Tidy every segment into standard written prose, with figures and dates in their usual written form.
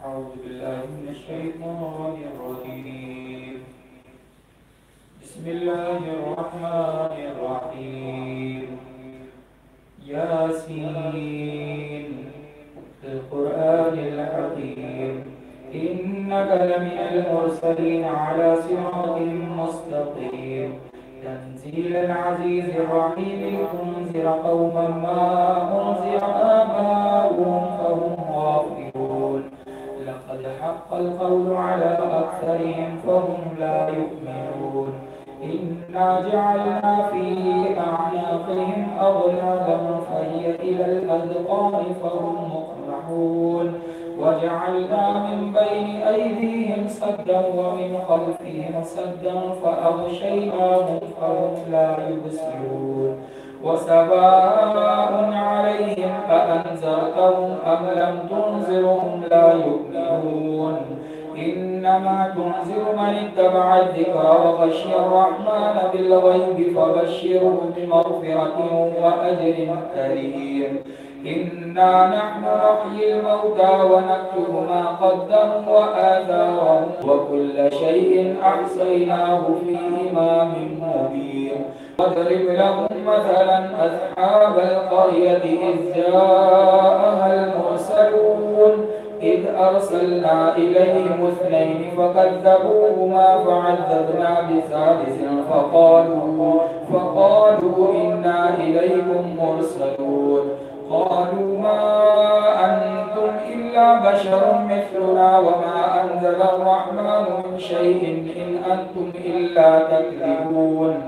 أعوذ بالله من الشيطان الرجيم. بسم الله الرحمن الرحيم. ياسين القرآن الحكيم إنك لمن المرسلين على صراط مستقيم تنزيل العزيز الرحيم لتنذر قوما ما أنذر آباؤهم فهم غافلون لقد حق القول على أكثرهم فهم لا يؤمنون إنا جعلنا في أعناقهم أغلالا فهي إلى الأذقان فهم مقمحون وجعلنا من بين أيديهم سدا ومن خلفهم سدا فأغشيناهم فهم لا يبصرون وسواء عليهم أأنذرتهم أم لم تنذرهم لا يؤمنون إنما تنذر من اتبع الذكر وخشي الرحمن بالغيب فبشره بمغفرة وأجر كريم إنا نحن نحيي الموتى ونكتب ما قدموا وآثارهم وكل شيء أحصيناه في إمام مبين واضرب لهم مثلا أصحاب القرية إذ جاءها المرسلون إذ أرسلنا إليهم اثنين فكذبوهما فعززنا بثالث فقالوا إنا إليكم مرسلون قالوا ما أنتم إلا بشر مثلنا وما أنزل الرحمن من شيء إن أنتم إلا تكذبون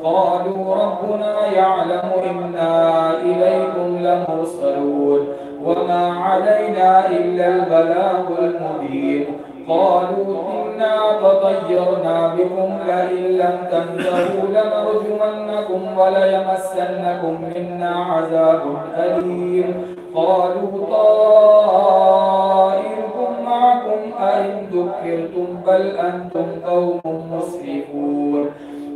قالوا ربنا يعلم إنا إليكم لمرسلون وما علينا إلا البلاغ المبين قالوا إنا تطيرنا بكم لئن لم تنتهوا لنرجمنكم وليمسنكم منا عذاب أليم قالوا طائركم معكم أئن ذكرتم بل أنتم قوم مسرفون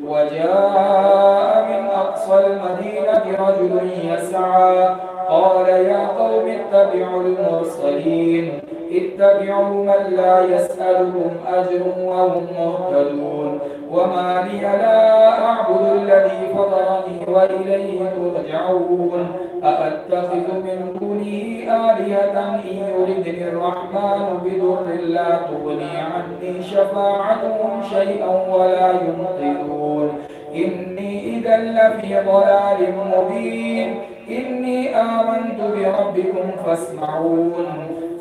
وجاء من أقصى المدينة رجل يسعى قال يا قوم اتبعوا المرسلين اتبعوا من لا يسألكم أجر وهم مهتدون وما لي لا أعبد الذي فطرني وإليه ترجعون أأتخذ من دونه آلهة إن يردني الرحمن بضر لا تغني عني شفاعتهم شيئا ولا ينقذون إني إذا لفي ضلال مبين إني آمنت بربكم فاسمعون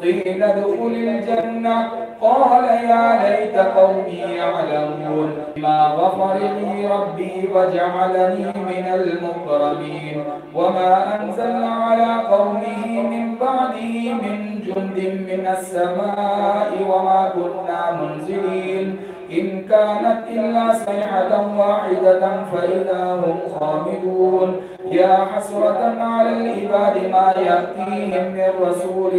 قيل ادخل الجنة قال يا ليت قومي يعلمون ما غفر لي ربي وجعلني من المكرمين وما أنزلنا على قومه من بعده من جند من السماء وما كنا منزلين إن كانت إلا صيحة واحدة فإذا هم خامدون يا حسرة على العباد ما يأتيهم من رسول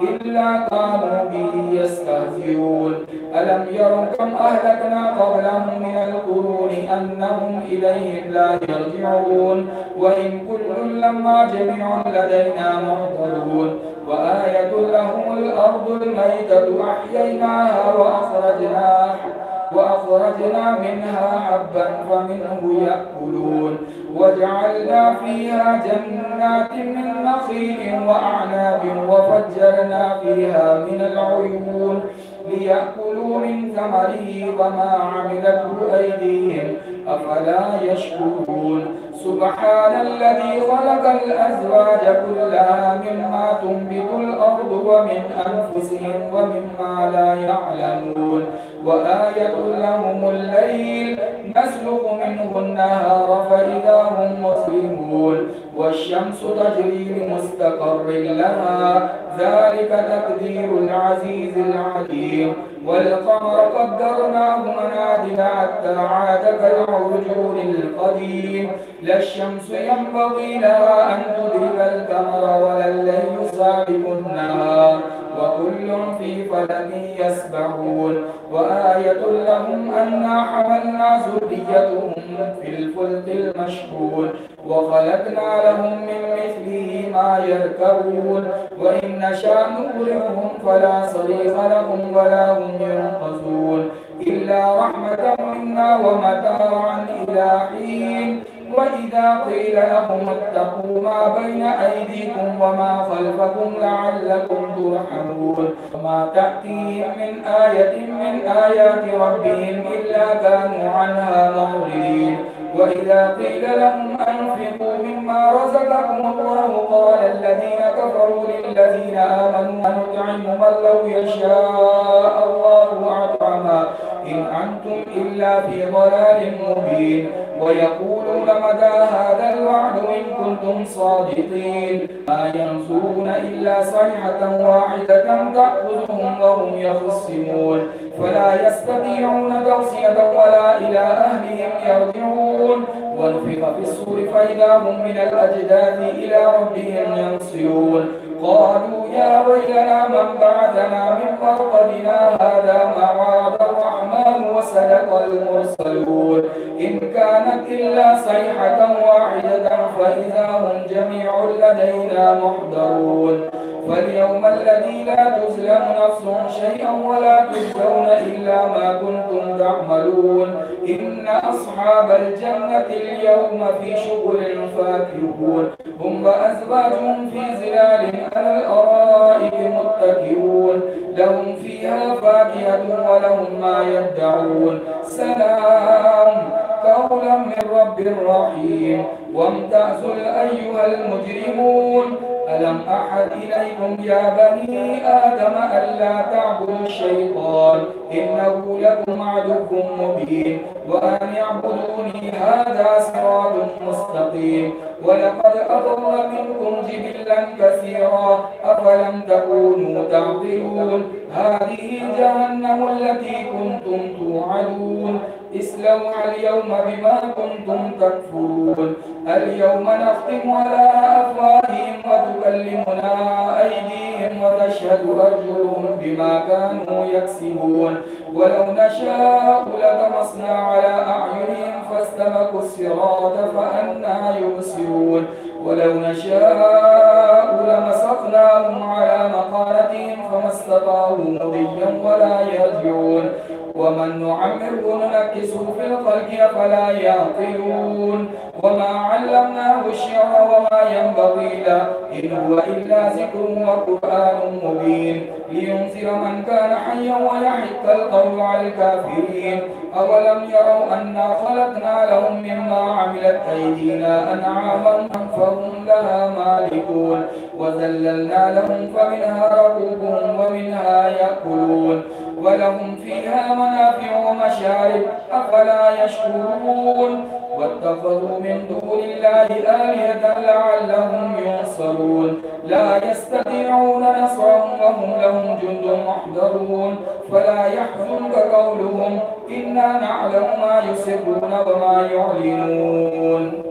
إلا كانوا به يستهزئون ألم يروا كم أهلكنا قبلهم من القرون أنهم إليهم لا يرجعون وإن كل لما جميع لدينا محضرون وآية لهم الأرض الميتة أحييناها وأخرجنا منها حبا فمنه يأكلون وجعلنا فيها جنات من نخيل وأعناب وفجرنا فيها من العيون ليأكلوا من ثمره وما عملته أيديهم أفلا يشكرون سبحان الذي خلق الأزواج كلها مما تنبت الأرض ومن أنفسهم ومما لا يعلمون وآية لهم الليل نسلك منه النهار فإذا هم مسلمون والشمس تجري لمستقر لها ذلك تقدير العزيز العليم والقمر قدرناه منازل حتى عاد كالعرجون القديم لا الشمس ينبغي لها أن تدرك القمر ولا الليل سابق النهار وكل في فلك يسبحون وآية لهم أنا حملنا ذريتهم في الفلك المشحون وخلقنا لهم من مثله ما يركبون وإن نشأ نغرقهم فلا صريخ لهم ولا هم ينقذون إلا رحمة منا ومتاعا إلى حين وإذا قيل لهم اتقوا ما بين أيديكم وما خلفكم لعلكم ترحمون وما تأتيهم من آية من آيات ربهم إلا كانوا عنها معرضين وإذا قيل لهم أنفقوا مما رزقكم الله قال الذين كفروا للذين آمنوا نطعم من لو يشاء الله أطعمه إن أنتم إلا في ضلال مبين ويقولون متى هذا الوعد إن كنتم صادقين ما ينظرون إلا صيحة واحدة تأخذهم وهم يخصمون فلا يستطيعون توصية ولا إلى أهلهم يرجعون ونفخ في الصور فإذا هم من الأجداث إلى ربهم ينصرون قالوا يا ويلنا من بعثنا من مرقدنا هذا ما وعد الرحمن وصدق المرسلون إن كانت إلا صيحة واحدة فإذا هم جميع لدينا محضرون فاليوم الذي لا تظلم نفس شيئا ولا تجزون إلا ما كنتم تعملون إن أصحاب الجنة اليوم في شغل فاكهون هم وأزواجهم في ظلال على الأرائك متكئون لهم فيها فاكهة ولهم ما يدعون سلام قولا من رب رحيم وامتازوا أيها المجرمون ألم أحد إليكم يا بني آدم ألا تعبدوا الشيطان إنه لكم عدو مبين وأن اعبدوني هذا صراط مستقيم ولقد أضل منكم جبلا كثيرا أفلم تكونوا تعقلون هذه جهنم التي كنتم توعدون اصلوها اليوم بما كنتم تكفرون اليوم نختم على أفواههم وتكلمنا أيديهم وتشهد أرجلهم بما كانوا يكسبون ولو نشاء لطمسنا على أعينهم فاستبقوا الصراط فأنى يبصرون ولو نشاء لمسخناهم على مقالتهم فما استطاعوا مضيا ولا يرجعون ومن نعمره ننكسه في الخلق فلا يعقلون وما علمناه الشعر وما ينبغي له إن هو إلا ذكر وقرآن مبين لينذر من كان حيا ويحق القول على الكافرين أولم يروا أنا خلقنا لهم مما عملت أيدينا أنعاما فهم لها مالكون وذللنا لهم فمنها ركوبهم ومنها يأكلون ولهم فيها منافع ومشارب أفلا يشكرون واتخذوا من دون الله آلهة لعلهم ينصرون لا يستطيعون نصرهم وهم لهم جند محضرون فلا يحزنك قولهم إنا نعلم ما يسرون وما يعلنون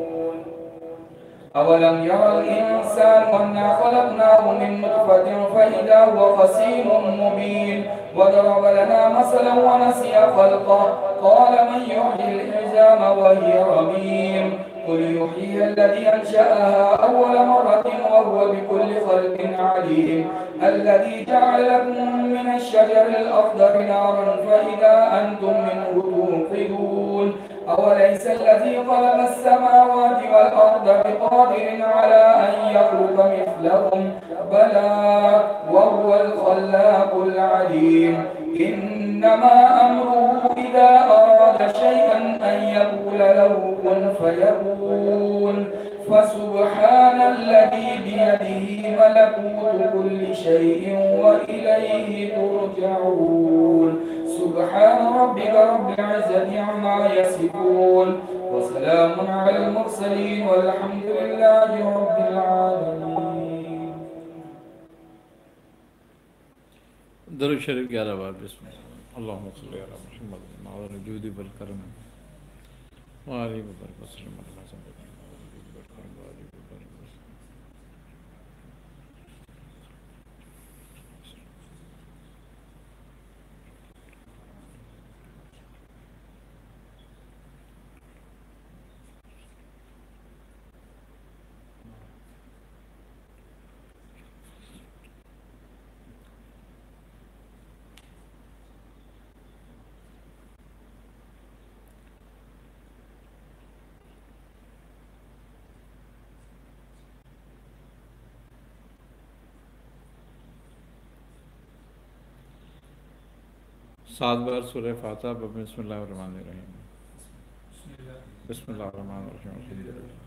أولم يرى الإنسان أنا خلقناه من نطفة فإذا هو خصيم مبين وضرب لنا مثلا ونسي خلقه قال من يحيي العظام وهي رميم قل يحييها الذي أنشأها أول مرة وهو بكل خلق عليم الذي جعل لكم من الشجر الأخضر نارا فإذا أنتم منه توقدون أوليس الذي خلق السماوات والأرض بقادر على أن يخلق مثلهم بلى وهو الخلاق العليم إنما أمره إذا أراد شيئا أن يقول له كن فيكون فسبحان الذي بيده ملكوت كل شيء وإليه ترجعون سبحان ربك رب العزة عما يصفون وسلام على المرسلين والحمد لله رب العالمين. درود شریف 11 بار بسم الله اللهم صل على محمد وعلى الجود والكرم وعلى وبارك وسلم على 7 بار سورہ فاتحہ بسم اللہ الرحمن الرحیم. بسم اللہ الرحمن الرحیم. الحمدللہ.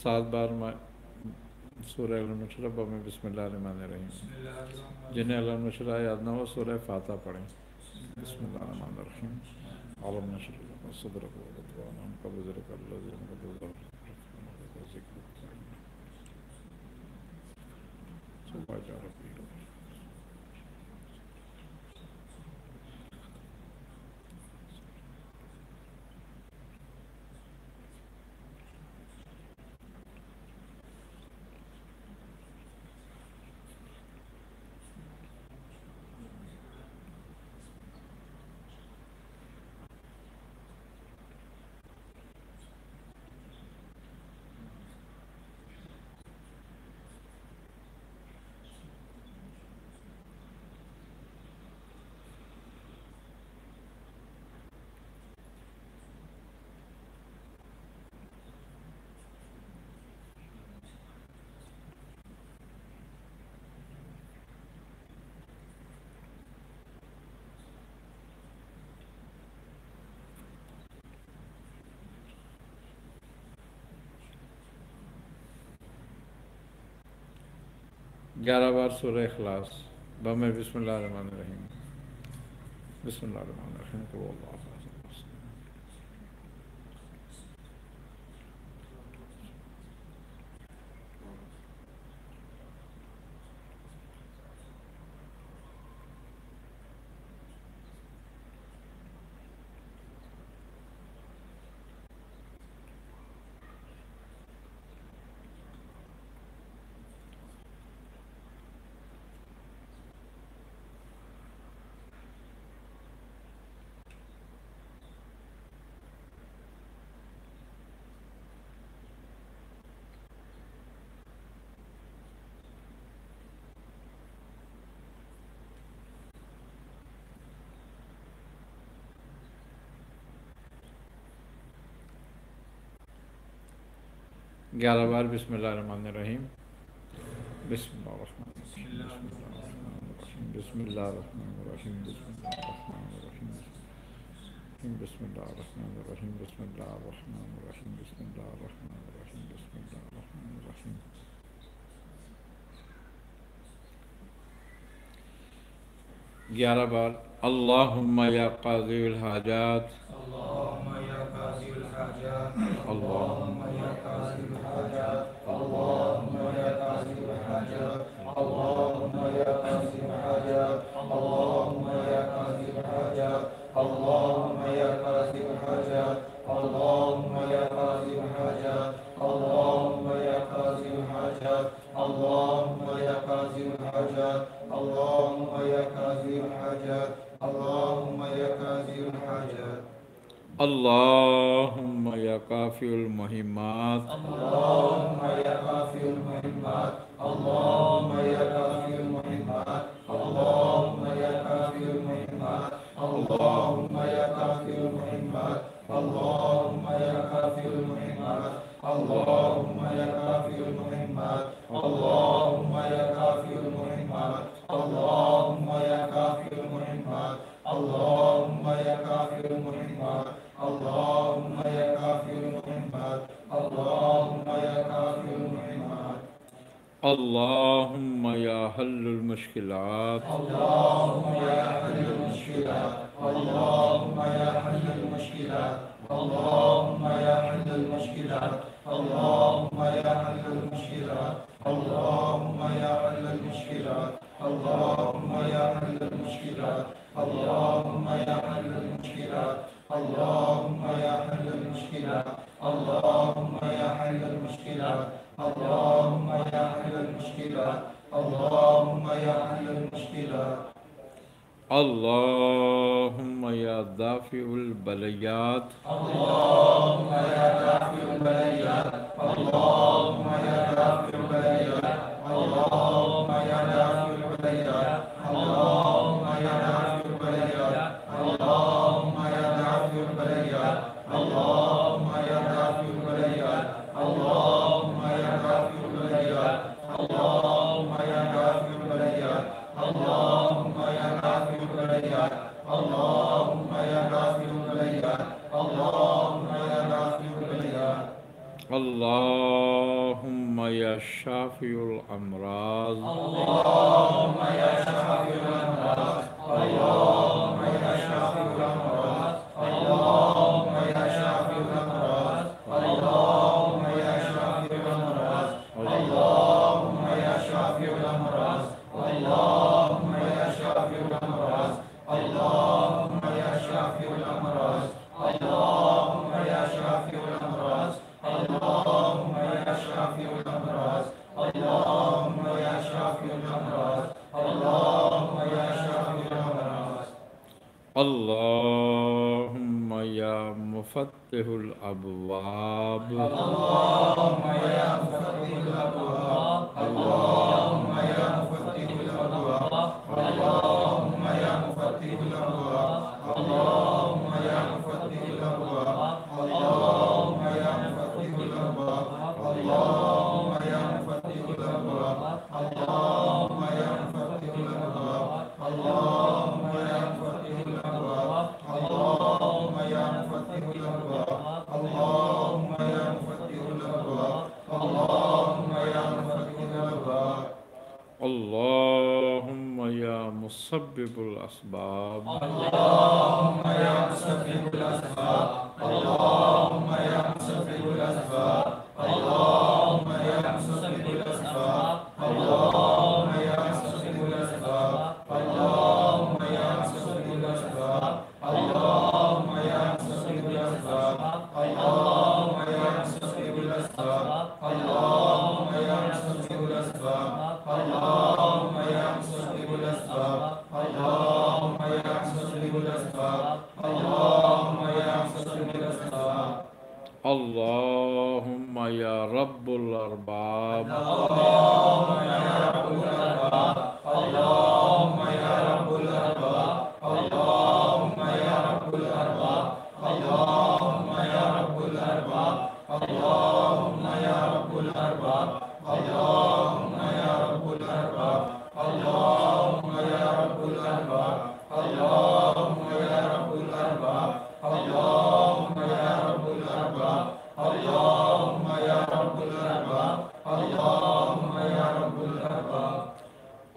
سات بار سورہ الرحمن میں بسم اللہ الرحمن الرحیم. جنہیں الرحمن یاد نہ ہو سورہ فاتحہ پڑھیں. بسم اللہ الرحمن الرحیم. علم نشرح صدرک ووضعنا عنک وزرک الذی انقض ظهرک ذکر سبحان ربی. گیارہ بار سورہ اخلاص بم بسم اللہ الرحمن الرحیم. بسم اللہ الرحمن الرحیم. قل هو اللہ احد. گیارہ بار بسم اللہ الرحمن الرحیم. بسم اللہ الرحمن الرحیم. بسم اللہ الرحمن الرحیم. بسم اللہ الرحمن الرحیم. بسم اللہ الرحمن الرحیم. بسم اللہ الرحمن الرحیم. بسم اللہ الرحمن الرحیم. گیارہ بار اللہم یا قاضی الحاجات. اللہم یا قاضی الحاجات. اللہم یا قاضی الحاجات. اللہم یا قاضی الحاجات. اللہم یا قاضی الحاجات. اللہم یا قاضی الحاجات. اللہم یا قاضی الحاجات. اللہم یا قاضی الحاجات. اللہم یا قاضی الحاجات. اللہم یا قاضی الحاجات. اللہم یا قاضی الحاجات. اللہم یا قاضی الحاجات. اللہم یا کافی المہمات. اللہم یا کافی المہمات. اللہم یا کافی المہمات. اللہم یا کافی المہمات. اللہم یا کافی المہمات. اللہم یا کافی المہمات. اللہم یا کافی المہمات. اللہم یا کافی المہمات. اللہم یا کافی المہمات. اللہم یا کافی المہمات. اللہم یا کافی المہمات. اللہم یا کافی المہمات. اللهم يا حل المشكلات اللهم يا حل المشكلات اللهم يا حل المشكلات اللهم يا حل المشكلات اللهم يا حل المشكلات اللهم يا حل المشكلات اللهم يا حل المشكلات اللهم يا حل المشكلات اللهم يا حل المشكلات اللهم يا حل المشكلات اللهم يا حل المشكلات اللهم يا حل المشكلات اللهم يا دافع البليات اللهم يا دافع البليات اللهم يا دافع البليات اللهم يا دافع البليات اللهم يا دافع البليات اللهم يا دافع البليات اللهم يا دافع البليات اللهم يا دافع البليات اللهم يا دافع البليات اللهم يا دافع البليات اللهم يا دافع البليات اللهم يا دافع البليات اللهم يا شافي الأمراض اللهم يا شافي الأمراض اللهم يا شافي الأمراض اللهم يا شافي الأمراض اللهم يا شافي الأمراض اللهم يا شافي الأمراض اللهم يا شافي الأمراض اللهم يا شافي الأمراض اللهم يا شافي الأمراض اللهم يا شافي الأمراض اللهم يا شافي الأمراض اللهم يا شافي الأمراض اللهم يا مفتح الأبواب اللهم يا مفتح الأبواب اللهم يا مفتح الأبواب اللهم يا مفتح الأبواب اللهم يا مفتح الأبواب اللهم يا مفتح الأبواب اللهم يا مفتح الأبواب اللهم يا مفتح الأبواب اللهم يا مفتح الأبواب اللهم يا مفتح الأبواب اللهم يا مفتح الأبواب اللهم يا مفتح الأبواب اللهم يا مسبب الأسباب اللهم يا مسبب الأسباب اللهم يا مسبب الأسباب اللهم يا مسبب الأسباب اللهم يا مسبب الأسباب اللهم يا مسبب الأسباب اللهم يا مسبب الأسباب اللهم يا مسبب الأسباب اللهم يا مسبب الأسباب اللهم يا مسبب الأسباب اللهم يا مسبب الأسباب اللهم يا مسبب الأسباب اللهم يا رب الأرباب اللهم يا رب الأرباب اللهم يا رب الأرباب اللهم يا رب الأرباب اللهم يا رب الأرباب اللهم يا رب الأرباب اللهم يا رب الأرباب اللهم يا رب الأرباب اللهم يا رب الأرباب اللهم يا رب الأرباب اللهم يا رب الأرباب اللهم يا رب الأرباب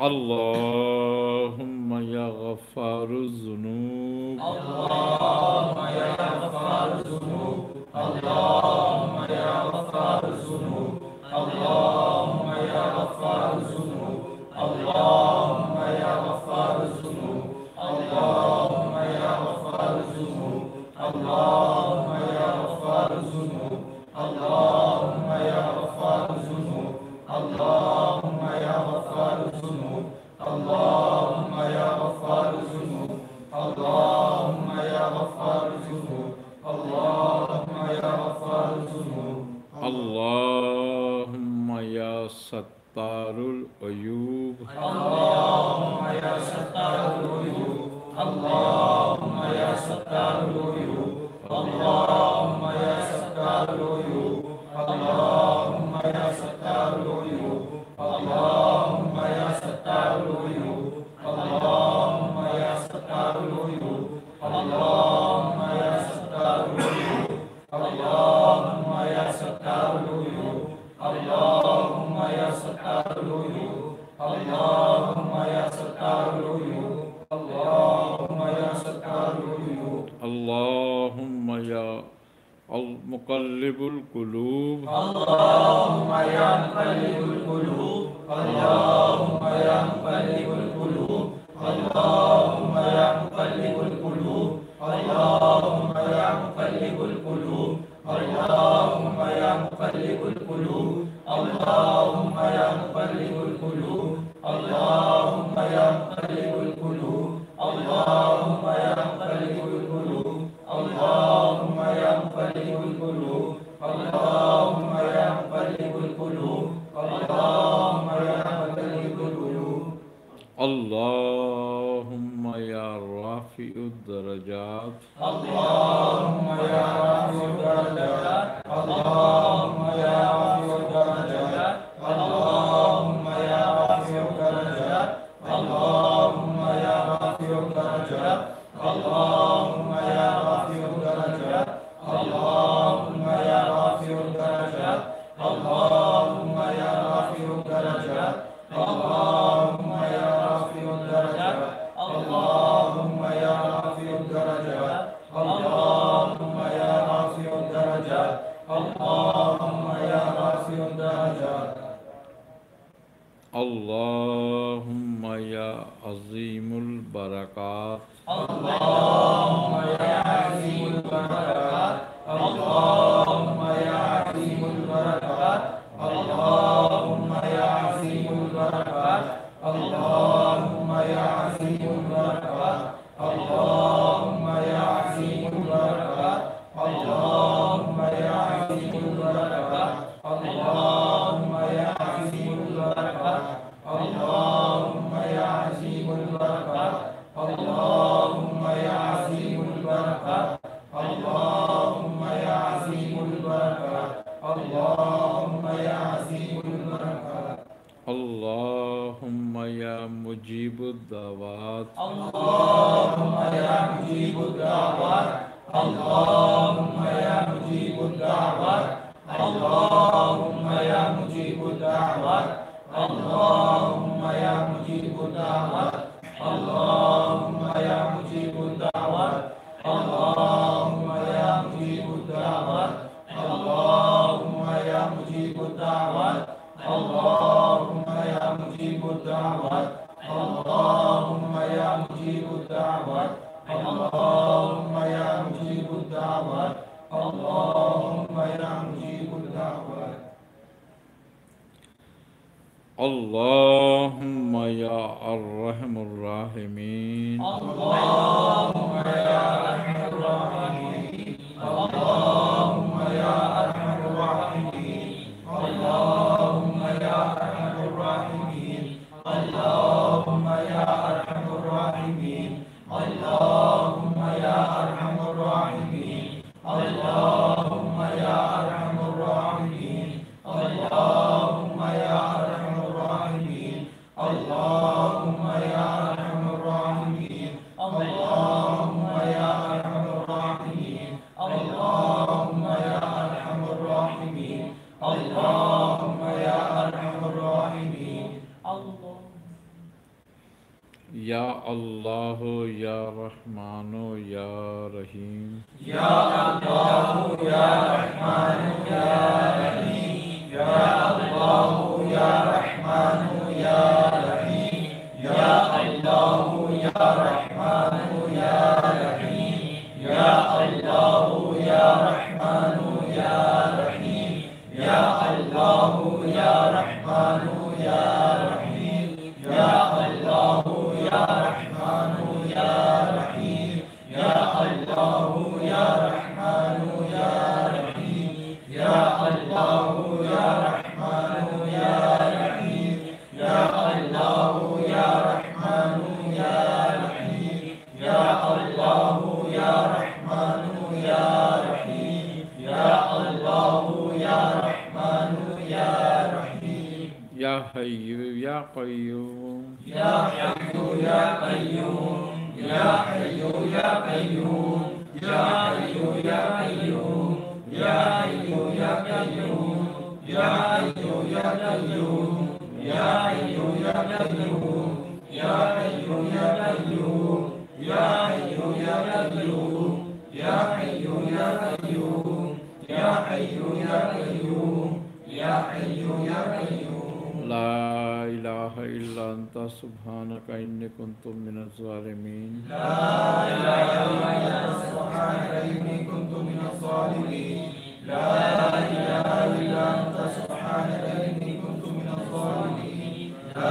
اللهم يا غفار الذنوب اللهم يا غفار الذنوب اللهم يا غفار الذنوب اللهم يا غفار الذنوب اللهم يا غفار الذنوب اللهم يا غفار الذنوب اللهم يا غفار الذنوب اللهم يا غفار الذنوب اللهم يا غفار الذنوب اللهم يا غفار الذنوب اللهم يا غفار الذنوب اللهم يا غفار الذنوب اللهم يا ستار العيوب اللهم يا ستار العيوب اللهم يا ستار العيوب اللهم يا ستار العيوب اللهم يا ستار العيوب اللهم يا ستار العيوب اللهم يا ستار العيوب اللهم يا ستار العيوب اللهم يا ستار العيوب اللهم يا ستار العیوب اللہم یا ستار العیوب اللہم یا ستار العیوب اللہم یا مقلب القلوب اللہم یا مقلب القلوب اللہم یا مقلب القلوب اللہم یا مقلب القلوب اللہم یا مقلب القلوب اللہم یا مقلب القلوب اللہم یا مقلب القلوب اللہم یا مقلب القلوب اللہم یا مقلب القلوب اللہم یا مقلب القلوب اللہم یا مقلب القلوب اللہم یا مقلب القلوب اللہم یا رافع الدرجات اللہم یا رافع الدرجات اللہم یا رافع الدرجات اللہم یا رافع الدرجات اللہم یا رافع الدرجات اللہم یا رافع الدرجات اللہم یا رافع الدرجات اللہم یا رافع الدرجات اللہم یا رافع الدرجات اللہم یا رافع الدرجات اللہم یا رافع الدرجات اللہم یا رافع الدرجات اللہم یا عظیم البرکات اللہم یا عظیم البرکات اللہم یا عظیم البرکات اللہم یا عظیم البرکات اللہم یا عظیم البرکات اللہم یا عظیم البرکات اللہم یا عظیم البرکات اللہم یا عظیم البرکات اللہم یا عظیم البرکات اللہم یا عظیم البرکات اللہم یا عظیم البرکات اللہم یا عظیم البرکات اللہم یا مجیب الدعوات اللہم یا مجیب الدعوات اللہم یا مجیب الدعوات اللہم یا مجیب الدعوات اللہم یا مجیب الدعوات اللہم یا مجیب الدعوات اللہم یا مجیب الدعوات اللہم یا مجیب الدعوات اللہم یا مجیب الدعوات اللہم یا مجیب الدعوات اللہم یا مجیب الدعوات اللہم یا مجیب الدعوات اللہم یا الرحم الراحمین اللہم یا ارحم الراحمین اللہم یا ارحم الراحمین اللہم یا ارحم الراحمین اللہم یا ارحم الراحمین اللہم یا ارحم الراحمین اللہم یا ارحم الراحمین اللہم یا ارحم الراحمین اللہم یا ارحم الراحمین اللہم یا ارحم الراحمین اللہم یا ارحم الراحمین اللہم یا ارحم الراحمین یا اللہ یا رحمان یا رحیم یا اللہ یا رحمان یا رحیم یا اللہ یا رحمان یا رحیم یا اللہ یا رحمان یا رحیم یا اللہ یا رحمان یا رحیم یا اللہ یا رحمان یا رحیم یا اللہ یا رحمان یا رحیم یا اللہ یا رحمان یا رحیم یا اللہ یا رحمان یا رحیم یا اللہ یا رحمان یا رحیم یا اللہ یا رحمان یا رحیم یا اللہ یا رحمان یا رحیم یا حی یا قیوم یا حی یا قیوم یا حی یا قیوم یا حی یا قیوم یا حی یا قیوم یا حی یا قیوم قیوم یا حی یا قیوم یا حی یا قیوم یا حی یا قیوم یا حی یا قیوم یا حی یا قیوم لا الہ الا انت سبحانک انی کنت من الظالمین لا الہ الا انت سبحانک انی کنت من الظالمین لا الہ الا انت سبحانک انی کنت من الظالمین لا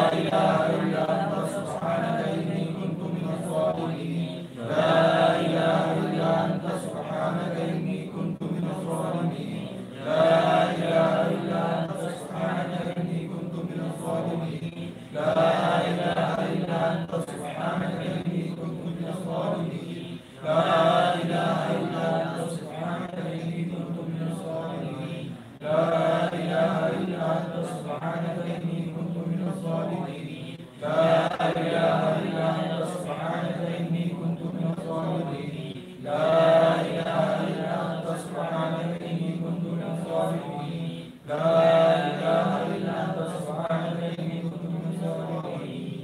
الہ الا انت سبحانک انی کنت من الظالمین لا الہ الا انت سبحانک انی کنت من الظالمین لا الہ الا انت سبحانک انی کنت من الظالمین لا الہ الا انت سبحانک انی کنت من الظالمین لا الہ الا انت سبحانک انی کنت من الظالمین لا الہ الا انت سبحانک انی کنت من الظالمین لا الہ الا انت سبحانک انی کنت من الظالمین لا الہ الا انت سبحانک انی کنت من الظالمین لا الہ الا انت سبحانک انی کنت من الظالمین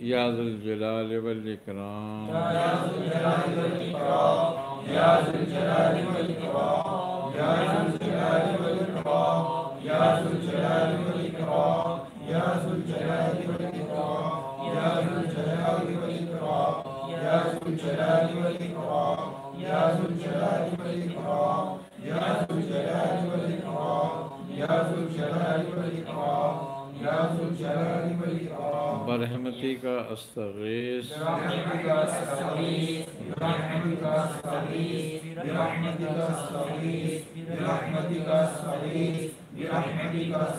یا ذا الجلال والاکرام یا ذو الجلال والاکرام یا ذو الجلال والاکرام یا ذو الجلال والاکرام یا ذو الجلال والاکرام یا ذو الجلال والاکرام یا ذو الجلال والاکرام یا ذو الجلال والاکرام یا ذو الجلال والاکرام یا ذو الجلال والاکرام یا ذو الجلال والاکرام یا ذو الجلال والاکرام برحمتک استغیث برحمتک استغیث برحمتک استغیث برحمتک استغیث برحمتک استغیث برحمتک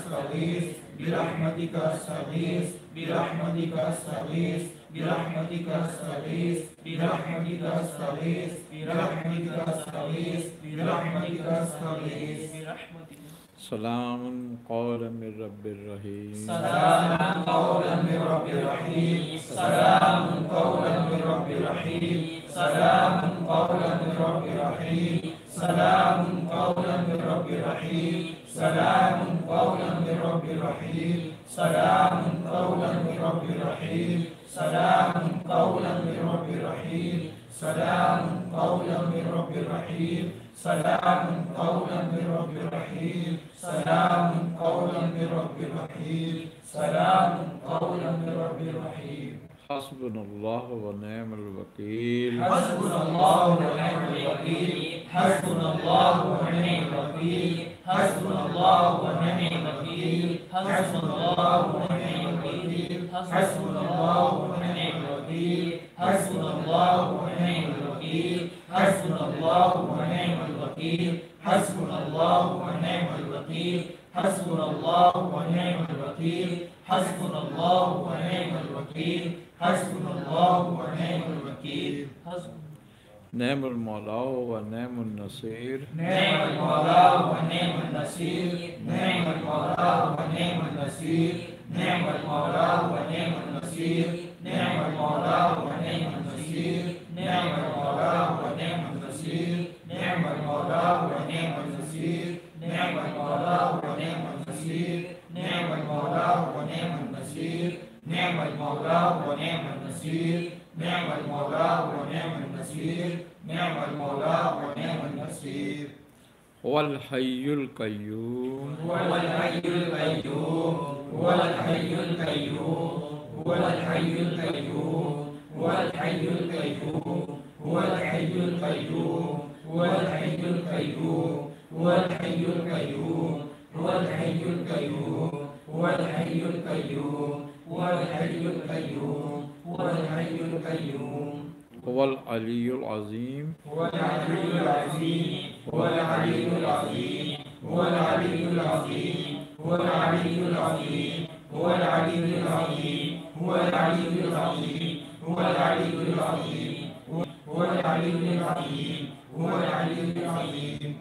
استغیث برحمتک استغیث برحمتک استغیث برحمتک استغیث برحمتک استغیث برحمتک استغیث برحمتک استغیث سلام قولا من رب الرحیم سلام قولا من رب الرحیم سلام قولا من رب الرحیم سلام قولا من رب الرحیم سلام قولا من رب الرحیم سلام قولا من رب الرحیم سلام قولا من رب الرحیم سلام قولا من رب الرحیم سلام قولا من رب الرحیم سلام قولا من رب الرحیم سلام قولا من رب الرحیم سلام قولا من رب الرحیم حسبنا اللہ ونعم الوکیل حسبنا اللہ ونعم الوکیل حسبنا اللہ ونعم الوکیل حسبنا اللہ ونعم الوکیل حسبنا اللہ ونعم الوکیل حسبنا اللہ ونعم الوکیل حسبنا اللہ ونعم الوکیل حسبنا اللہ ونعم الوکیل حسبنا اللہ ونعم الوکیل حسبنا اللہ ونعم الوکیل حسبنا اللہ ونعم الوکیل حسبنا اللہ ونعم الوکیل نعم المولا و نعم النصیر نعم المولا ونعم النصیر نعم المولا ونعم النصیر نعم المولا ونعم النصیر نعم المولا ونعم النصیر نعم المولا ونعم النصیر نعم المولا ونعم النصیر نعم المولا ونعم النصیر نعم المولا ونعم النصیر نعم المولا ونعم النصیر نعم المولا ونعم النصیر نعم المولا ونعم النصیر هو الحی القیوم هو الحي القيوم هو الحي القيوم هو الحي القيوم هو الحي القيوم هو الحي القيوم هو الحي القيوم هو الحي القيوم هو الحي القيوم هو الحي القيوم هو الحي القيوم هو الحي القيوم هو العلی العظیم هو العلي العظيم هو العلي العظيم هو العلي العظيم هو العلي العظيم هو العلي العظيم هو العلي العظيم هو العلي العظيم هو العلي العظيم هو العلي العظيم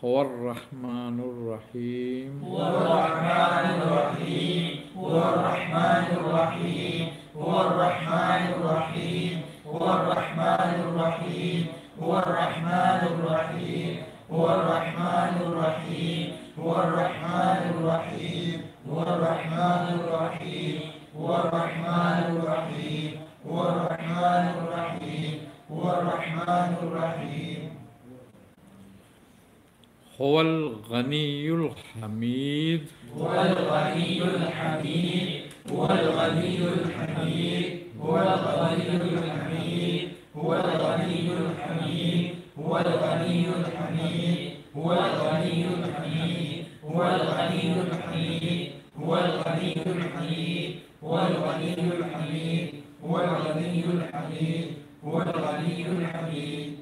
هو الرحمن الرحیم هو الرحمن الرحيم هو الرحمن الرحيم هو الرحمن الرحيم هو الرحمن الرحيم هو الرحمن الرحيم هو الرحمن الرحيم هو الرحمن الرحيم هو هو الرحمن الرحيم هو الرحمن الرحيم هو الرحمن الرحيم هو الرحمن الرحيم هو الغني الحميد هو الغني الحميد هو الغني الحميد هو الغني الحميد هو الغني الحميد هو الغني الحميد هو الغني الحميد هو الغني الحميد هو الغني الحميد هو الغني الحميد هو الغني الحميد هو الغني الحميد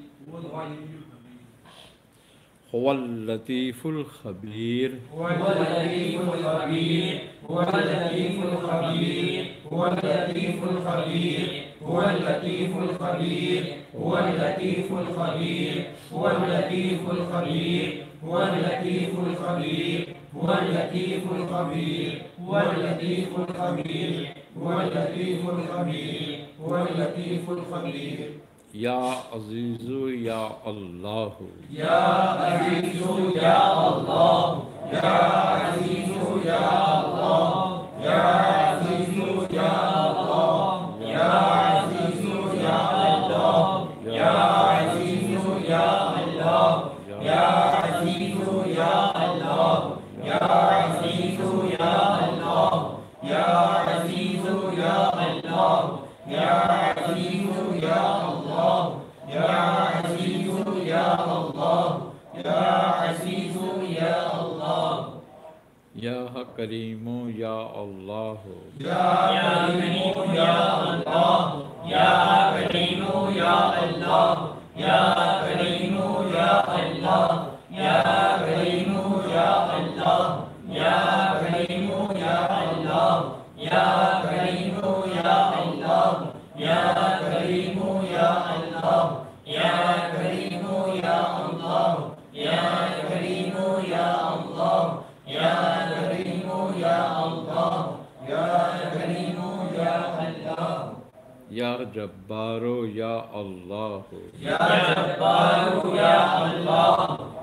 هو اللطيف الخبير هو اللطيف الخبير هو اللطيف الخبير هو اللطيف الخبير هو اللطيف الخبير هو اللطيف الخبير هو اللطيف الخبير هو اللطيف الخبير هو اللطيف الخبير هو اللطيف الخبير هو اللطيف الخبير هو اللطيف الخبير يا عزيز يا الله يا عزيز يا الله يا عزيز يا الله يا عزيز يا الله يا عزيز يا الله يا عزيز يا الله يا عزيز يا الله يا عزيز يا الله يا عزيز يا الله يا عزيز يا الله يا عزيز يا الله يا عزيز يا الله يا كريم يا الله يا كريم يا الله يا كريم يا الله يا كريم يا الله يا كريم يا الله يا كريم يا الله يا كريم يا الله يا كريم يا الله يا كريم يا الله يا كريم يا الله يا كريم يا الله يا كريم يا الله يا جبار يا الله يا جبار يا الله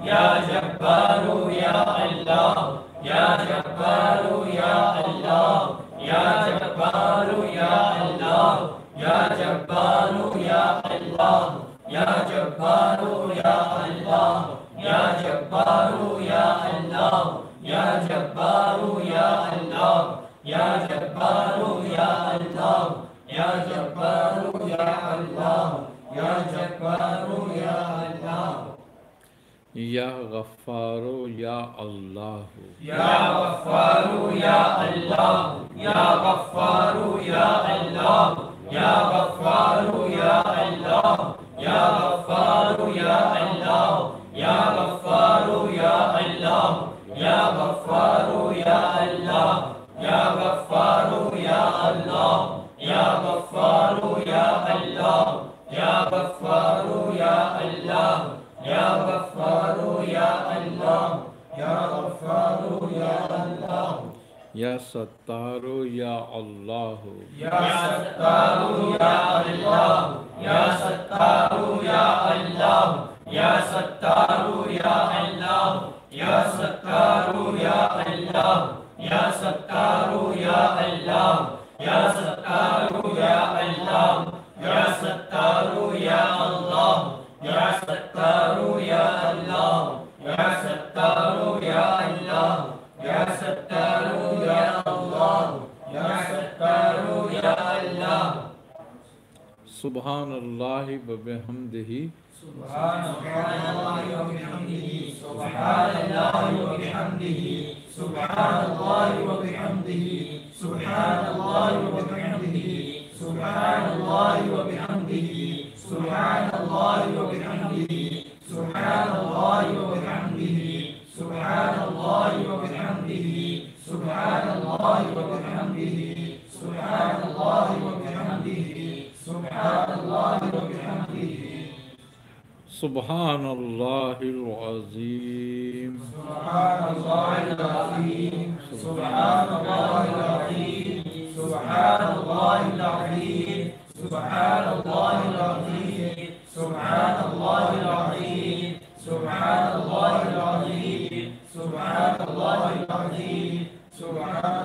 يا جبار يا الله يا جبار يا الله يا جبار يا الله يا جبار يا الله يا جبار يا الله يا جبار يا الله يا جبار يا الله يا جبار يا الله يا جبار يا الله يا جبار يا الله يا غفار يا الله يا غفار يا الله يا غفار يا الله يا غفار يا الله يا غفار يا الله يا غفار يا الله يا غفار يا الله يا غفار يا الله يا غفار يا الله يا غفار يا الله يا غفار يا الله يا غفار يا الله يا ستار يا الله يا ستار يا الله يا ستار يا الله يا ستار يا الله يا ستار يا الله يا ستار يا الله يا ستار يا الله يا ستار يا الله يا ستار يا الله يا ستار يا الله يا ستار يا الله يا ستار يا الله سبحان الله وبحمده سبحان الله وبحمده سبحان الله وبحمده سبحان الله وبحمده سبحان الله وبحمده سبحان الله وبحمده سبحان الله وبحمده سبحان الله وبحمده سبحان الله وبحمده سبحان الله وبحمده سبحان الله وبحمده سبحان الله وبحمده سبحان الله العظيم سبحان الله العظيم سبحان الله العظيم سبحان الله العظيم سبحان الله العظيم سبحان الله العظيم سبحان الله العظيم سبحان الله العظيم سبحان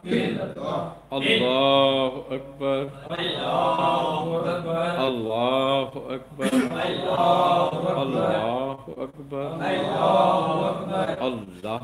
اللہ اکبر اللہ اکبر اللہ اکبر اللہ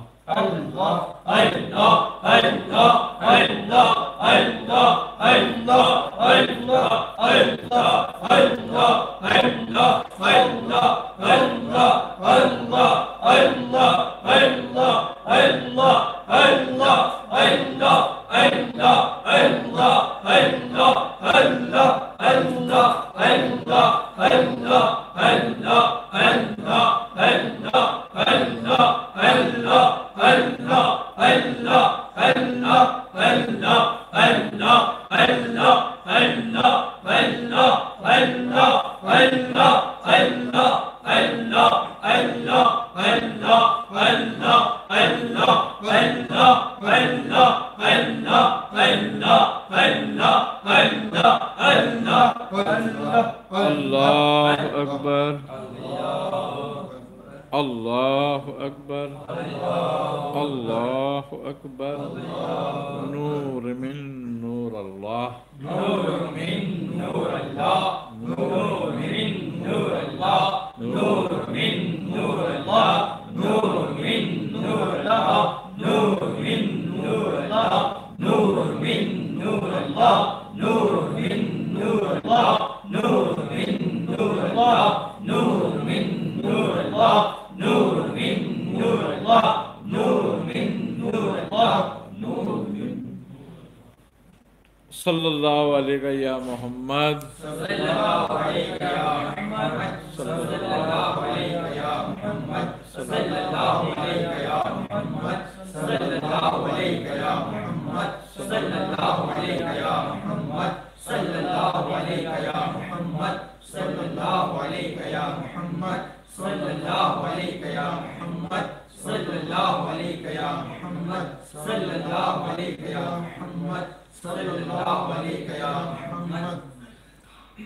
صلی اللہ علیہ یا محمد صلی اللہ علیہ یا محمد صلی اللہ علیہ یا محمد صلی اللہ علیہ یا محمد صلی اللہ علیہ یا محمد صلی اللہ علیہ یا محمد صلی اللہ علیہ یا محمد صلی اللہ علیہ یا محمد صلی اللہ علیہ یا محمد صلی اللہ علیہ یا محمد صلی اللہ علیہ یا محمد صلی اللہ علیہ یا محمد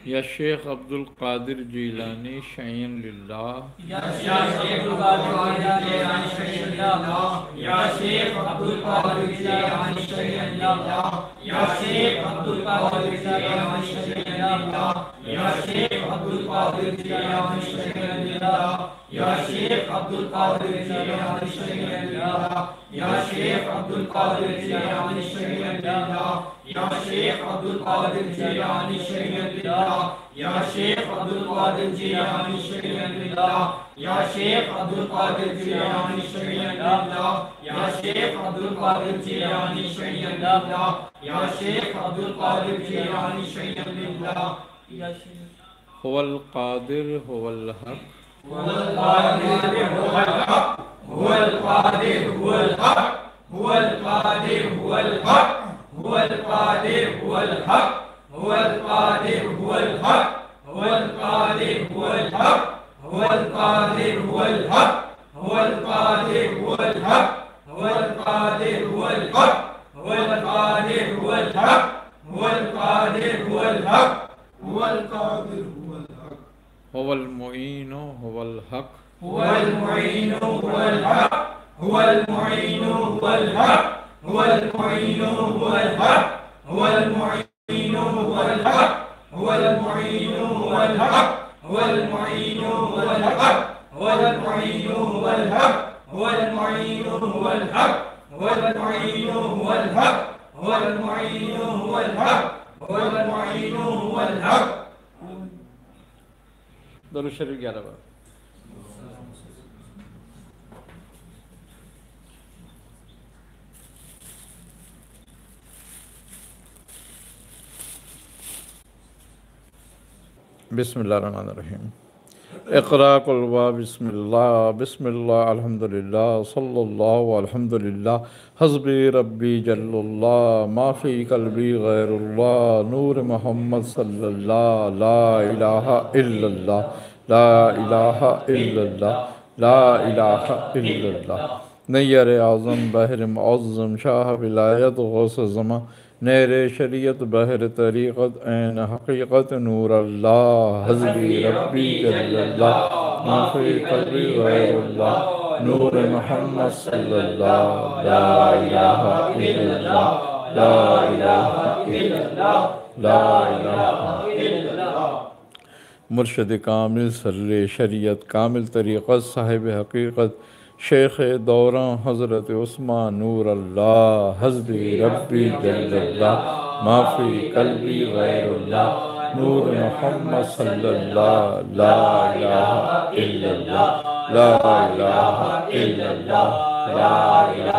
یا شیخ عبدالقادر جیلانی شعین للہ یا شیخ عبدالقادر جیلانی شعین للہ یا شیخ عبدالقادر جیلانی شعین للہ یا شیخ عبدالقادر جیلانی شعین للہ یا شیخ عبدالقادر جیلانی شعین للہ یا شیخ عبدالقادر جیلانی شعین للہ یا شیخ عبدالقادر جیلانی شعین للہ یا شیخ عبدالقادر جیلانی شعین للہ یا شیخ عبدالقادر جیلانی شعین للہ یا شیخ عبدالقادر جیلانی شعین للہ یا شیخ عبدالقادر جیلانی شعین للہ یا شیخ عبدالقادر جیلانی شعین للہ ھوالقادر ھوالحق ھوالقادر ھوالحق ھوالقادر ھوالحق ھوالقادر ھوالحق ھوالقادر ھوالحق ھوالقادر ھوالحق ھوالقادر ھوالحق ھوالقادر ھوالحق ھوالقادر ھوالحق ھوالقادر ھوالحق ھوالقادر ھوالحق ھوالقادر ھوالحق ھوالقادر ھوالحق ھوالمعین ھوالحق ھوالمعین ھوالحق ھوالمعین ھوالحق ھوالمعین ھوالحق ھوالمعین ھوالحق ھوالمعین ھوالحق ھوالمعین ھوالحق ھوالمعین ھوالحق ھوالمعین ھوالحق ھوالمعین ھوالحق ھوالمعین ھوالحق ھوالمعین ھوالحق درود شریف 11 بار بسم اللہ الرحمن الرحیم اقرا قل بسم اللہ الحمدللہ صلی اللہ الحمدللہ حسبی ربی جل اللہ ما فی قلبی غیر اللہ نور محمد صلی اللہ لا الہ الا اللہ لا الہ الا اللہ لا الہ الا اللہ نیر اعظم بحر معظم شاہ ولایت غوث زمان نیر شریعت بحر طریقت عین حقیقت نور اللہ حسبی ربی جل اللہ ما فی قلبی غیر اللہ نور محمد صلی اللہ لا الہ الا اللہ لا الہ الا اللہ لا الہ الا اللہ۔ مرشد کامل سر شریعت کامل طریقت صاحب حقیقت شیخ دوران حضرت عثمان نور اللہ حسبی ربی جل اللہ ما فی قلبی غیر اللہ نور محمد صلی اللہ لا الہ الا اللہ لا الہ الا اللہ لا الہ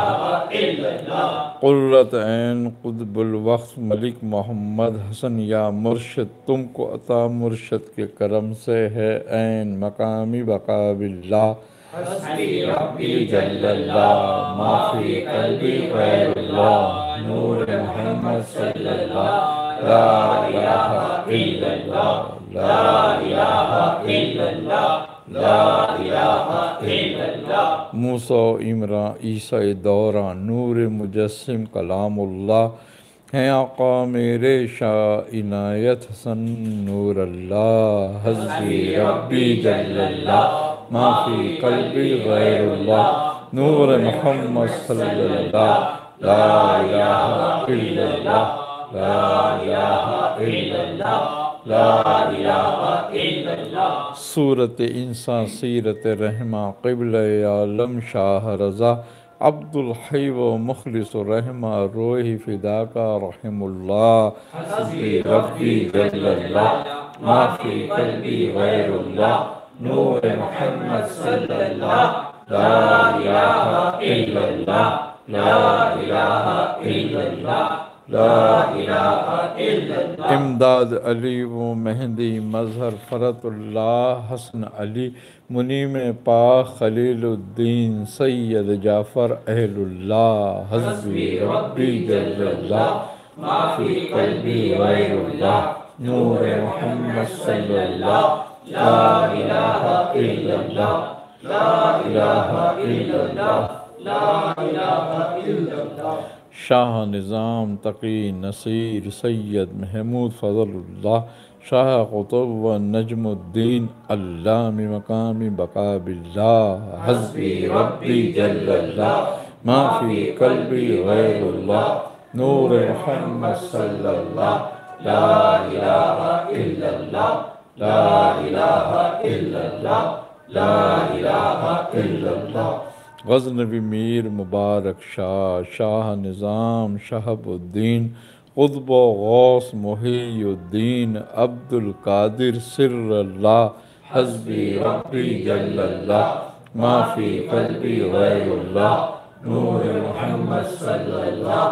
الا اللہ۔ قرۃ عین قطب الوقت ملک محمد حسن یا مرشد تم کو عطا مرشد کے کرم سے ہے عین مقامی بقا باللہ حسبی ربی جل اللہ ما فی قلبی غیر اللہ نور محمد صلی اللہ لا الہ الا اللہ لا الہ الا اللہ لا الہ الا اللہ۔ موسیٰ عمران عیسیٰ دوران نور مجسم کلام اللہ ہیں آقا میرے شاہ عنایت حسن نور اللہ حسبی ربی جل اللہ ما فی قلبی غیر اللہ نور محمد صلی اللہ لا الہ الا اللہ لا الہ الا اللہ لا الہ الا اللہ۔ صورت انسان سیرت رحمہ قبلہ عالم شاہ رضا عبد الحی و مخلص رحمہ روحی فدا کا رحم اللہ حسبی ربی جل اللہ ما فی قلبی غیر اللہ نور محمد صلی اللہ لا الہ الا اللہ لا الہ الا اللہ لا الہ الا اللہ۔ امداد علی و مہندی مظہر فرت اللہ حسن علی منیم پاک خلیل الدین سید جعفر اہل اللہ حسبی ربی جل اللہ ما فی قلبی غیر اللہ نور محمد صلی اللہ لا الہ الا اللہ لا الہ الا اللہ لا الہ الا اللہ۔ شاہ نظام تقی نصیر سید محمود فضل اللہ شاہ قطب و نجم الدین علام مقام بقا باللہ حسبی ربی جل اللہ ما فی قلبی غیر اللہ نور محمد صلی اللہ لا الہ الا اللہ لا الہ الا اللہ لا الہ الا اللہ۔ غزنوی میر مبارک شاہ شاہ نظام شہب الدین قطب و غوث محی الدین عبد القادر سر اللہ حسبی ربی جل اللہ ما فی قلبی غیر اللہ نور محمد صلی اللہ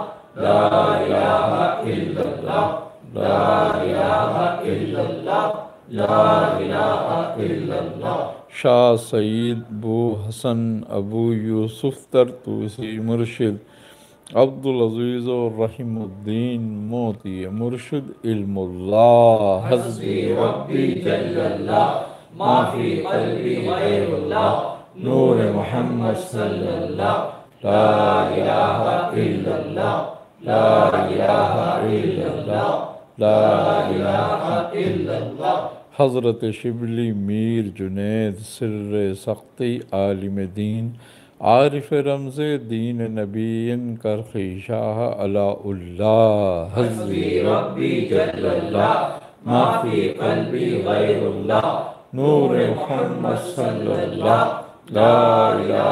لا الہ الا اللہ لا الہ الا اللہ لا الہ الا اللہ۔ شاہ سعید بو حسن ابو یوسف ترتوسی مرشد عبد العزیز الرحیم الدین موتی مرشد علم اللہ حسبی ربی جل اللہ ما فی قلبی غیر اللہ نور محمد صلی اللہ لا الہ الا اللہ لا الہ الا اللہ لا الہ الا اللہ۔ حضرت شبلی میر جنید سر سختی عالم دین عارف رمز دین نبی کرخی شاہ علاء اللہ حسبی ربی جل اللہ ما فی قلبی غیر اللہ نور محمد صلی اللہ لا الہ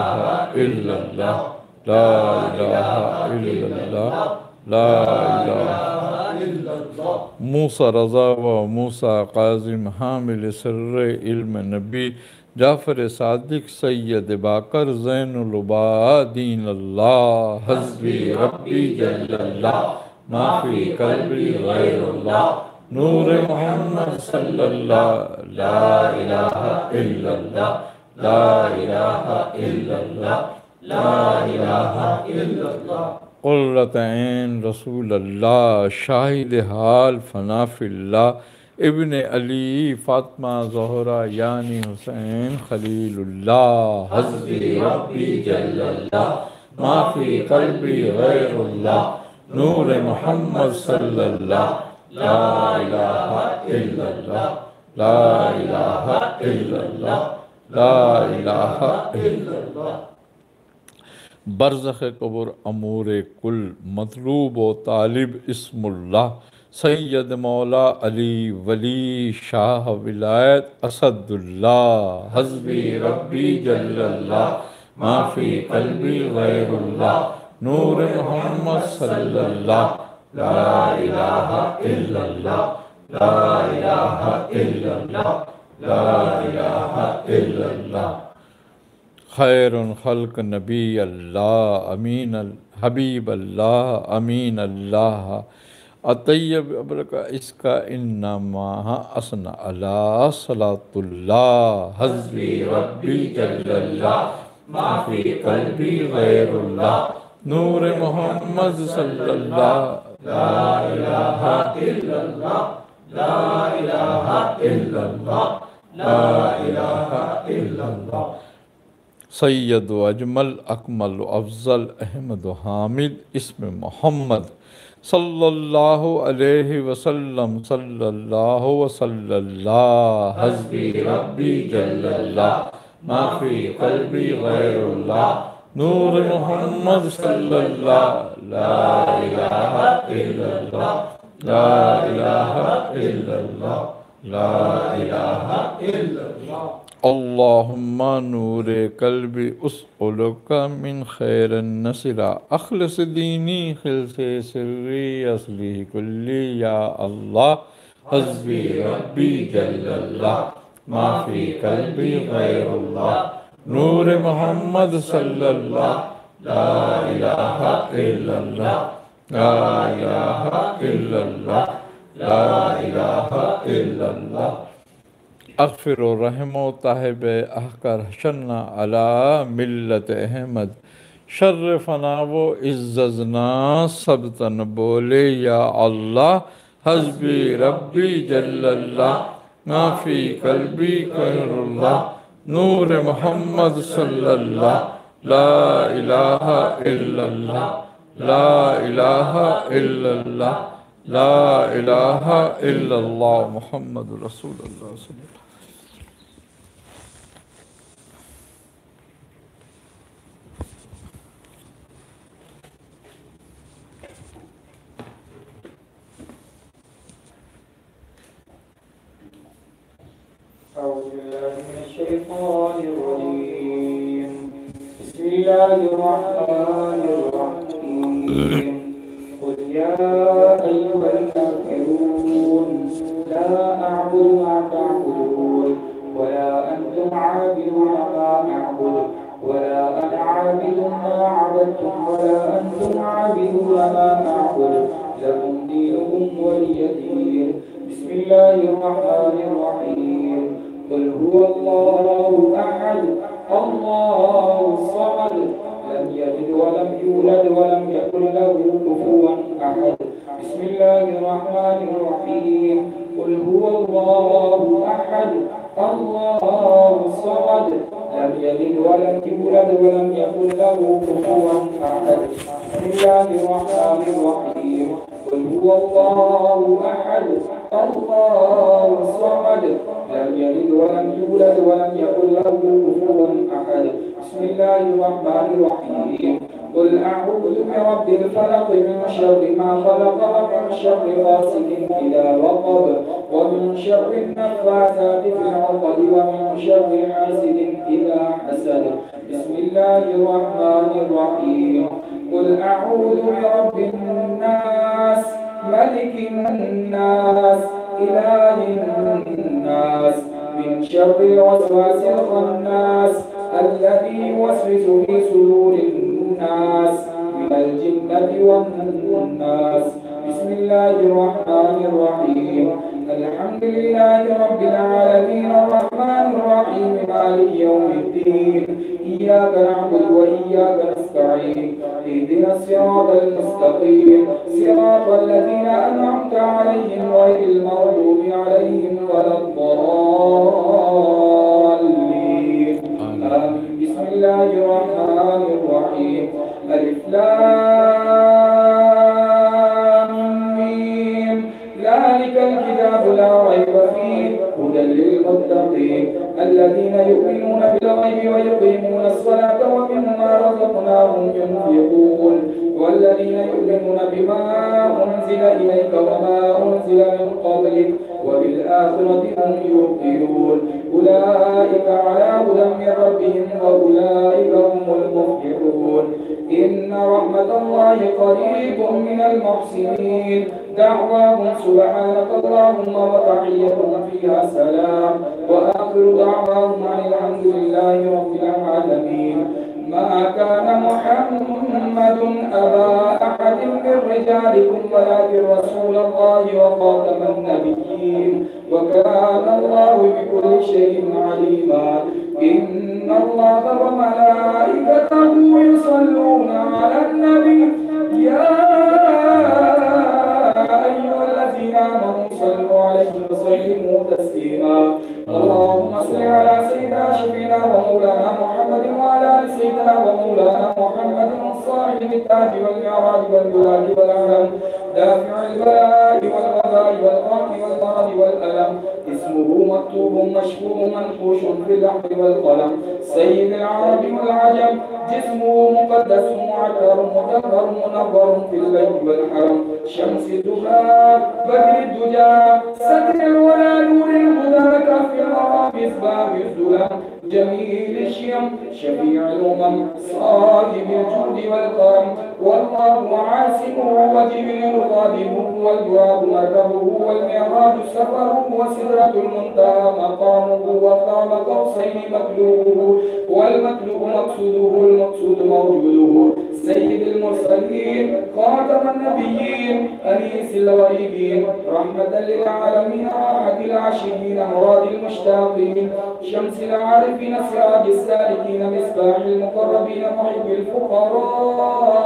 الا اللہ لا الہ الا اللہ لا الہ الا اللہ۔ موسیٰ رضا و موسیٰ قاظم حامل سر علم نبی جعفر صادق سید باقر زین العبادین اللہ حسبی ربی جل اللہ ما فی قلبی غیر اللہ نور محمد صلی اللہ لا الہ الا اللہ لا الہ الا اللہ لا الہ الا اللہ۔ قرۃ عین رسول اللہ شاہد حال فنا فی اللہ ابن علی فاطمہ زہرا یعنی حسین خلیل اللہ حسبی ربی جل اللہ ما فی قلبی غیر اللہ نور محمد صلی اللہ لا الہ الا اللہ لا الہ الا اللہ لا الہ الا اللہ۔ برزخ قبر امور کل مطلوب و طالب اسم اللہ سید مولا علی ولی شاہ ولایت اسد اللہ حسبی ربی جل اللہ ما فی قلبی غیر اللہ نور محمد صلی اللہ لا الہ الا اللہ لا الہ الا اللہ لا الہ الا اللہ خیر خلق نبی اللہ امین حبیب اللہ امین اللہ اطیب ابرکا اس کا انما اسنا اللہ صلاۃ اللہ حسبی ربی جل اللہ ما فی قلبی غیر اللہ نور محمد صلی اللہ لا الہ الا اللہ لا الہ الا اللہ لا الہ الا اللہ سید و اجمل اکمل و افضل احمد و حامد اسم محمد صلی اللہ علیہ وسلم صلی اللہ وصلی اللہ حسبی ربی جل اللہ ما فی قلبی غیر اللہ نور محمد صلی اللہ لا الہ الا اللہ لا الہ الا اللہ لا الہ الا اللہ اللہم نور قلبی اسألک من خیر النصرہ اخلص دینی خلص سری اصلی کلی یا اللہ حسبی ربی جل اللہ ما فی قلبی غیر اللہ نور محمد صلی اللہ لا الہ الا اللہ لا الہ الا اللہ لا الہ الا اللہ اغفر و رحم و طاہب احکر شنا علی ملت احمد شرفنا و عززنا سبتن بولے یا اللہ حسبی ربی جل اللہ ما فی قلبی غیر اللہ نور محمد صلی اللہ لا الہ الا اللہ لا الہ الا اللہ لا الہ الا اللہ محمد رسول اللہ صلی اللہ علیہ وسلم أعوذ بالله من الشيطان الرجيم بسم الله الرحمن الرحيم قل يا أيها الكافرون لا أعبد ما تعبدون ولا أنتم عابدون ما أعبد ولا أنا عابد ما عبدتم ولا أنتم عابدون ما أعبد لكم دينكم ولي دين بسم الله الرحمن الرحيم قل هو الله أحد الله الصمد لم يلد ولم يولد ولم يكن له كفوا أحد بسم الله الرحمن الرحيم قل هو الله أحد الله الصمد لم يلد ولم يولد ولم يكن له كفوا أحد بسم الله الرحمن الرحيم قل هو الله أحد الله الصمد لم يلد ولم يولد ولم يكن له كفوا أحد بسم الله الرحمن الرحيم قل أعوذ برب الفلق من شر ما خلق ومن شر غاسق إذا وقب ومن شر النفاثات في العقد ومن شر حاسد إذا حسد بسم الله الرحمن الرحيم قل أعوذ برب الناس ملك الناس إله الناس من شر الوسواس الخناس الذي يوسوس في صدور الناس من الجنة والناس بسم الله الرحمن الرحيم الحمد لله رب العالمين الرحمن الرحيم مالك يوم الدين إياك نعبد وإياك نستعين اهدنا الصراط المستقيم صراط الذين أنعمت عليهم غير المغضوب عليهم ولا الضالين آمين بسم الله الرحمن الرحيم ألف لام ميم ذلك الكتاب لا ريب فيه هدى للمتقين الذين يؤمنون بالغيب ويقيمون الصلاة ومما رزقناهم ينفقون والذين يؤمنون بما أنزل إليك وما أنزل من قبلك وبالآخرة هم يوقنون أولئك على هدى من ربهم وأولئك هم المفلحون إن رحمة الله قريب من المحسنين دعواهم سبحانك اللهم وتحيتهم فيها سلام وآخر دعواهم عن الحمد لله رب العالمين. ما كان محمد أبا أحد من رجالكم ولكن رسول الله وخاتم النبيين وكان الله بكل شيء عليما. إن الله وملائكته يصلون على النبي يا أيها الذين آمنوا صلوا عليه وسلموا تسليما. اللهم صل على سيدنا شفينا ومولانا محمد وعلى آل سيدنا ومولانا محمد صاحب التاج والمعراج والبلاغ والعلم دافع البلاء والوباء والقهر والمرض والألم اسمه مكتوب مشهور منقوش في اللوح والقلم سيد العرب والعجم جسمه مقدس معطر مدبر منور في الليل والحرم شمس الدخان بدر الدجى ستر الولا نور الهدى كف الورى مصباح الظلام جميل الشيم شفيع الأمم صاحب الجود والكرم والله عاصمه وجبريل خادمه والبراق مركبه والمعراج سفره وسدرة المنتهى مقامه وقام قوسين مطلوبه والمطلوب مقصوده المقصود موجوده سيد المرسلين خاتم النبيين أنيس الغريبين رحمة للعالمين راحة العاشقين مراد المشتاقين شمس العارفين سراج السالكين مصباح المقربين محب الفقراء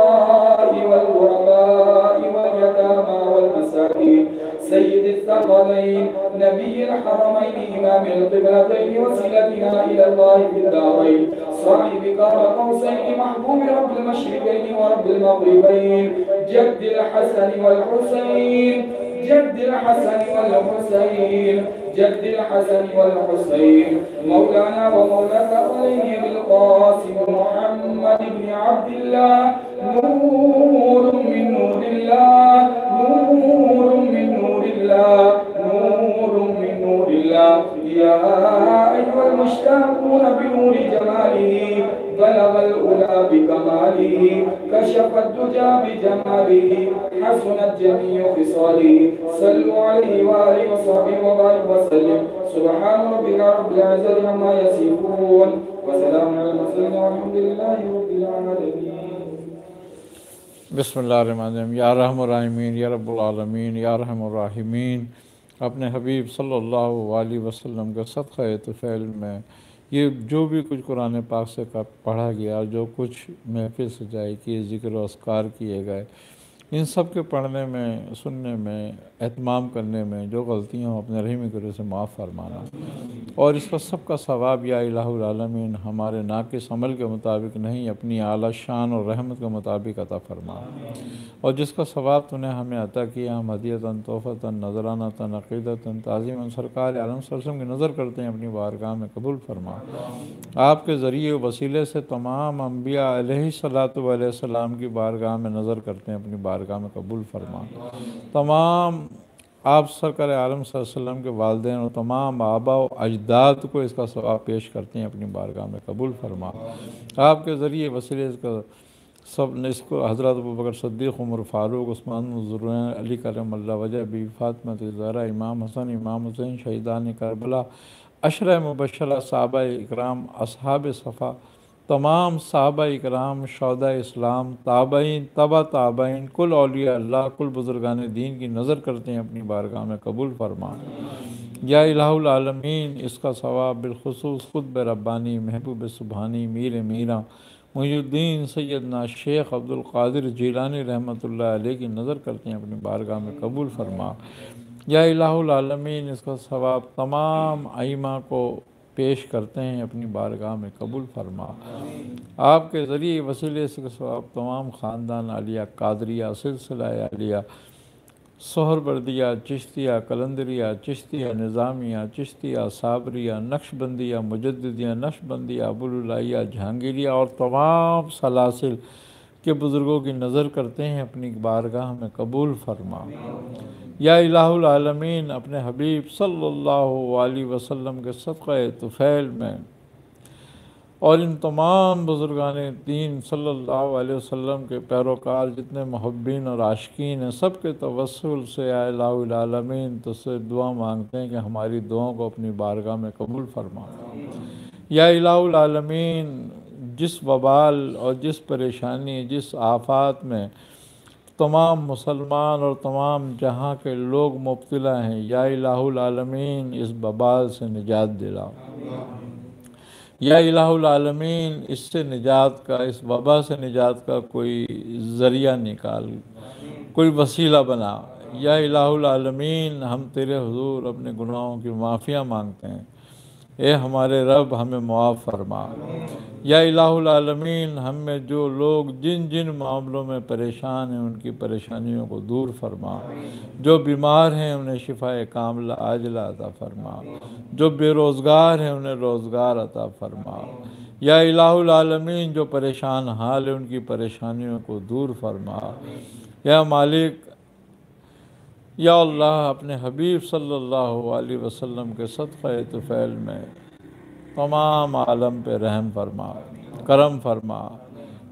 والغرباء واليتامى والمساكين سيد الثقلين نبي الحرمين إمام القبلتين وسيلتنا إلى الله في الدارين صاحب قاب قوسين محبوب رب المشرقين ورب المغربين جد الحسن والحسين جد الحسن والحسين جد الحسن والحسين مولانا ومولاك عليه بالقاسم محمد بن عبد الله نور من نور الله نور من نور الله نور من نور الله يا أيها المشتاقون بنور جماله بلغ الأولى بكماله كشف الدجى بجماله حسنت جميع خصاله صلوا عليه وآله وصحبه وبارك وسلم سبحان ربك رب العزة عما يصفون وسلام على المرسلين والحمد لله رب العالمين. بسم اللہ الرحمن الرحیم. یا رحم الرحیمین یا رب العالمین یا رحم الراحمین. اپنے حبیب صلی اللہ علیہ وسلم کا صدقہ طفیل میں یہ جو بھی کچھ قرآن پاک سے پڑھا گیا، جو کچھ محفل سجائی کی، ذکر و اذکار کیے گئے، ان سب کے پڑھنے میں، سننے میں، اہتمام کرنے میں جو غلطیاں ہوں اپنے رحیم کرے سے معاف فرمانا، اور اس کا سب کا ثواب یا الہ العالمین ہمارے ناقص عمل کے مطابق نہیں، اپنی اعلیٰ شان اور رحمت کے مطابق عطا فرمانا، اور جس کا ثواب تو نے ہمیں عطا کیا ہم ہدیتاً، تحفتاً، نذرانتاً، عقیدتاً، تعظیماً سرکار عالم صلی اللہ علیہ وسلم کی نظر کرتے ہیں اپنی بارگاہ میں قبول فرما. آپ کے ذریعے وسیلے سے تمام انبیاء علیہ الصلاۃ والسلام کی بارگاہ میں نظر کرتے ہیں اپنی بارگاہ میں قبول فرما. تمام آپ سرکار عالم صلی اللہ علیہ وسلم کے والدین اور تمام آبا و اجداد کو اس کا ثواب پیش کرتے ہیں اپنی بارگاہ میں قبول فرما. آپ کے ذریعے وسیلے اس کا سب نے اس کو حضرت ابوبکر صدیق، عمر فاروق، عثمان ذرین، علی کرم اللہ وجہ، بی فاطمہ زہرا، امام حسن، امام حسین، شہیدان کربلا، عشرہ مبشرہ، صحابہ اکرام، اصحاب صفا، تمام صحابہ اکرام، شہداء اسلام، تابعین، تبع تابعین، کل اولیاء اللہ، کل بزرگان دین کی نظر کرتے ہیں اپنی بارگاہ میں قبول فرما. یا الہ العالمین اس کا ثواب بالخصوص قطب ربانی، محبوب سبحانی، میر میرا، محی الدین سیدنا شیخ عبدالقادر جیلانی رحمۃ اللہ علیہ کی نظر کرتے ہیں اپنی بارگاہ میں قبول فرما. یا الہ العالمین اس کا ثواب تمام ائمہ کو پیش کرتے ہیں اپنی بارگاہ میں قبول فرما. آپ کے ذریعے وسیلے سے ثواب تمام خاندان عالیہ قادریہ، سلسلہ عالیہ، سہروردیہ چشتیہ قلندریہ چشتیہ نظامیہ چشتیہ صابریہ نقشبندیہ مجددیہ نقشبندیہ ابوالعلائیہ جہانگیریہ اور تمام سلاسل کے بزرگوں کی نظر کرتے ہیں، اپنی بارگاہ میں قبول فرما۔ یا الہ العالمین اپنے حبیب صلی اللہ علیہ وسلم کے صدقہ طفیل میں اور ان تمام بزرگان دین صلی اللہ علیہ وسلم کے پیروکار جتنے محبین اور عاشقین ہیں، سب کے توسل سے یا الہ العالمین تو سے دعا مانگتے ہیں کہ ہماری دعاؤں کو اپنی بارگاہ میں قبول فرما۔ یا الہ العالمین جس وبال اور جس پریشانی جس آفات میں تمام مسلمان اور تمام جہاں کے لوگ مبتلا ہیں، یا الہ العالمین اس وبال سے نجات دلا۔ یا الہ العالمین اس سے نجات کا، اس وبا سے نجات کا کوئی ذریعہ نکال، کوئی وسیلہ بنا۔ یا الہ العالمین ہم تیرے حضور اپنے گناہوں کی معافیاں مانگتے ہیں، اے ہمارے رب ہمیں معاف فرما۔ یا الہ العالمین ہم میں جو لوگ جن جن معاملوں میں پریشان ہیں ان کی پریشانیوں کو دور فرما، جو بیمار ہیں انہیں شفاء کاملہ عاجلہ عطا فرما، جو بے روزگار ہیں انہیں روزگار عطا فرما۔ یا الہ العالمین جو پریشان حال ہیں ان کی پریشانیوں کو دور فرما۔ یا مالک، یا اللہ اپنے حبیب صلی اللہ علیہ وسلم کے صدقہ طفیل میں تمام عالم پہ رحم فرما، کرم فرما۔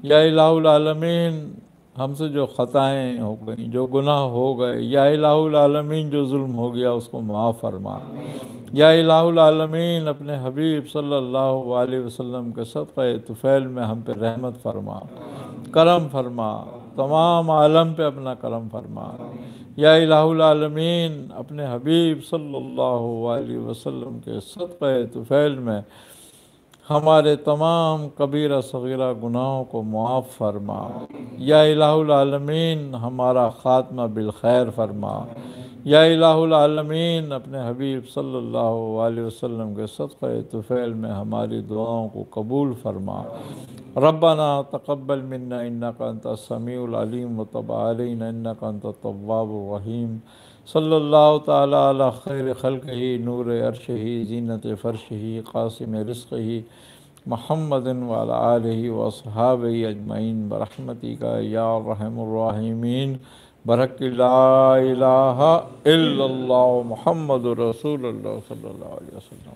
یا الہ العالمین ہم سے جو خطائیں ہو گئیں، جو گناہ ہو گئے، یا الہ العالمین جو ظلم ہو گیا اس کو معاف فرما۔ یا الہ العالمین اپنے حبیب صلی اللہ علیہ وسلم کے صدقہ طفیل میں ہم پہ رحمت فرما، کرم فرما، تمام عالم پہ اپنا کرم فرما۔ یا الہ العالمین اپنے حبیب صلی اللہ علیہ وسلم کے صدقہ طفیل میں ہمارے تمام کبیرہ صغیرہ گناہوں کو معاف فرما۔ یا الہ العالمین ہمارا خاتمہ بالخیر فرما۔ یا الہ العالمین اپنے حبیب صلی اللہ علیہ وسلم کے صدقہ طفیل میں ہماری دعاؤں کو قبول فرما۔ ربنا تقبل منا انک انت السمیع العلیم وتب علینا انک انت التواب الرحیم۔ صلی اللہ تعالی علی خیر خلقہ نور عرشہ زینت فرشہ قاسم رزقہ محمد وعلی آلہ واصحابہ اجمعین برحمتک یا ارحم الراحمین، برحق لا الہ الا اللہ محمد رسول اللہ صلی اللہ علیہ وسلم۔